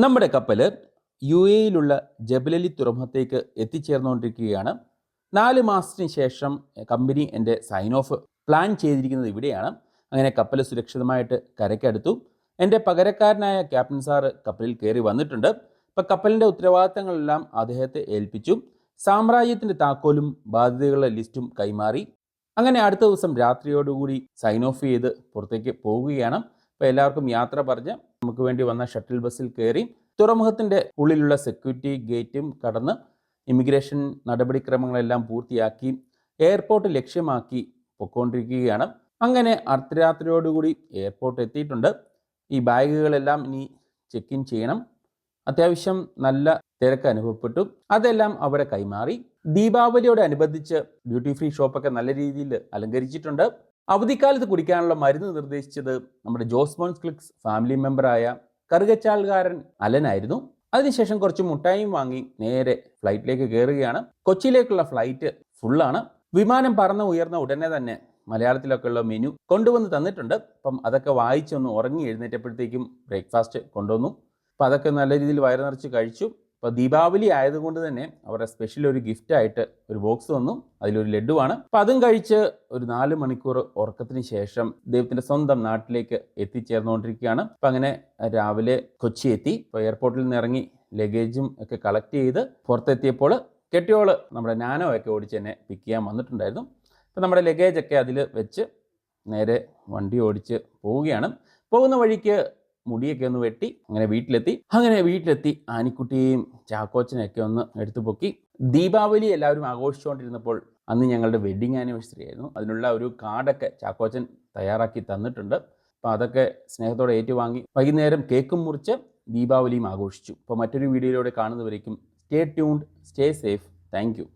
നമ്മുടെ കപ്പൽ U എയിലുള്ള Jebel Ali തുറമുഖത്തേക്ക് എത്തിച്ചേർന്നുകൊണ്ടിരിക്കുകയാണ്. 4 മാസത്തിന് ശേഷം കമ്പനി എൻ്റെ സൈൻ ഓഫ് പ്ലാൻ ചെയ്തിരിക്കുന്നത് ഇവിടെയാണ്. അങ്ങനെ കപ്പൽ സുരക്ഷിതമായിട്ട് കരയ്ക്കടുത്തു. എൻ്റെ പകരക്കാരനായ ക്യാപ്റ്റൻ സാറ് കപ്പലിൽ കയറി വന്നിട്ടുണ്ട്. ഇപ്പം കപ്പലിൻ്റെ ഉത്തരവാദിത്തങ്ങളെല്ലാം അദ്ദേഹത്തെ ഏൽപ്പിച്ചു. സാമ്രാജ്യത്തിൻ്റെ താക്കോലും ബാധ്യതകളുടെ ലിസ്റ്റും കൈമാറി. അങ്ങനെ അടുത്ത ദിവസം രാത്രിയോടുകൂടി സൈൻ ഓഫ് ചെയ്ത് പുറത്തേക്ക് പോവുകയാണ്. അപ്പോൾ എല്ലാവർക്കും യാത്ര പറഞ്ഞ് നമുക്ക് വേണ്ടി വന്ന ഷട്ടിൽ ബസ്സിൽ കയറി തുറമുഖത്തിൻ്റെ ഉള്ളിലുള്ള സെക്യൂരിറ്റി ഗേറ്റും കടന്ന് ഇമിഗ്രേഷൻ നടപടിക്രമങ്ങളെല്ലാം പൂർത്തിയാക്കി എയർപോർട്ട് ലക്ഷ്യമാക്കി പൊയ്ക്കൊണ്ടിരിക്കുകയാണ്. അങ്ങനെ അർദ്ധരാത്രിയോടുകൂടി എയർപോർട്ട് എത്തിയിട്ടുണ്ട്. ഈ ബാഗുകളെല്ലാം ഇനി ചെക്ക് ഇൻ ചെയ്യണം. അത്യാവശ്യം നല്ല തിരക്ക് അനുഭവപ്പെട്ടു. അതെല്ലാം അവിടെ കൈമാറി. ദീപാവലിയോടനുബന്ധിച്ച് ഡ്യൂട്ടി ഫ്രീ ഷോപ്പൊക്കെ നല്ല രീതിയിൽ അലങ്കരിച്ചിട്ടുണ്ട്. അവധിക്കാലത്ത് കുടിക്കാനുള്ള മരുന്ന് നിർദ്ദേശിച്ചത് നമ്മുടെ ജോസ്മോൻസ് ക്ലിക്സ് ഫാമിലി മെമ്പറായ കറുകച്ചാൽകാരൻ അലനായിരുന്നു. അതിനുശേഷം കുറച്ച് മുട്ടായും വാങ്ങി നേരെ ഫ്ലൈറ്റിലേക്ക് കയറുകയാണ്. കൊച്ചിയിലേക്കുള്ള ഫ്ലൈറ്റ് ഫുള്ളാണ്. വിമാനം പറന്ന് ഉയർന്ന ഉടനെ തന്നെ മലയാളത്തിലൊക്കെ ഉള്ള മെനു കൊണ്ടുവന്ന് തന്നിട്ടുണ്ട്. അപ്പം അതൊക്കെ വായിച്ചൊന്ന് ഉറങ്ങി എഴുന്നേറ്റപ്പോഴത്തേക്കും ബ്രേക്ക്ഫാസ്റ്റ് കൊണ്ടുവന്നു. അപ്പം അതൊക്കെ നല്ല രീതിയിൽ വയറ് നിറച്ച് കഴിച്ചു. അപ്പോൾ ദീപാവലി ആയതുകൊണ്ട് തന്നെ അവരുടെ സ്പെഷ്യൽ ഒരു ഗിഫ്റ്റായിട്ട് ഒരു ബോക്സ് തന്നു. അതിലൊരു ലഡുവാണ്. അപ്പം അതും കഴിച്ച് ഒരു 4 മണിക്കൂർ ഉറക്കത്തിന് ശേഷം ദൈവത്തിൻ്റെ സ്വന്തം നാട്ടിലേക്ക് എത്തിച്ചേർന്നുകൊണ്ടിരിക്കുകയാണ്. അപ്പം അങ്ങനെ രാവിലെ കൊച്ചി എത്തി. ഇപ്പോൾ എയർപോർട്ടിൽ നിന്ന് ഇറങ്ങി ലഗേജും ഒക്കെ കളക്ട് ചെയ്ത് പുറത്തെത്തിയപ്പോൾ കെട്ടിയോള് നമ്മുടെ നാനോ ഒക്കെ ഓടിച്ച് എന്നെ പിക്ക് ചെയ്യാൻ വന്നിട്ടുണ്ടായിരുന്നു. അപ്പം നമ്മുടെ ലഗേജൊക്കെ അതിൽ വെച്ച് നേരെ വണ്ടി ഓടിച്ച് പോവുകയാണ്. പോകുന്ന വഴിക്ക് മുടിയൊക്കെ ഒന്ന് വെട്ടി അങ്ങനെ വീട്ടിലെത്തി ആനിക്കുട്ടിയെയും ചാക്കോച്ചനെയൊക്കെ ഒന്ന് എടുത്തു പൊക്കി. ദീപാവലി എല്ലാവരും ആഘോഷിച്ചുകൊണ്ടിരുന്നപ്പോൾ അന്ന് ഞങ്ങളുടെ വെഡ്ഡിങ് ആനിവേഴ്സറി ആയിരുന്നു. അതിനുള്ള ഒരു കാർഡൊക്കെ ചാക്കോച്ചൻ തയ്യാറാക്കി തന്നിട്ടുണ്ട്. അപ്പോൾ അതൊക്കെ സ്നേഹത്തോടെ ഏറ്റുവാങ്ങി വൈകുന്നേരം കേക്കും മുറിച്ച് ദീപാവലിയും ആഘോഷിച്ചു. അപ്പോൾ മറ്റൊരു വീഡിയോയിലൂടെ കാണുന്നവരേക്കും stay tuned, stay safe. Thank U.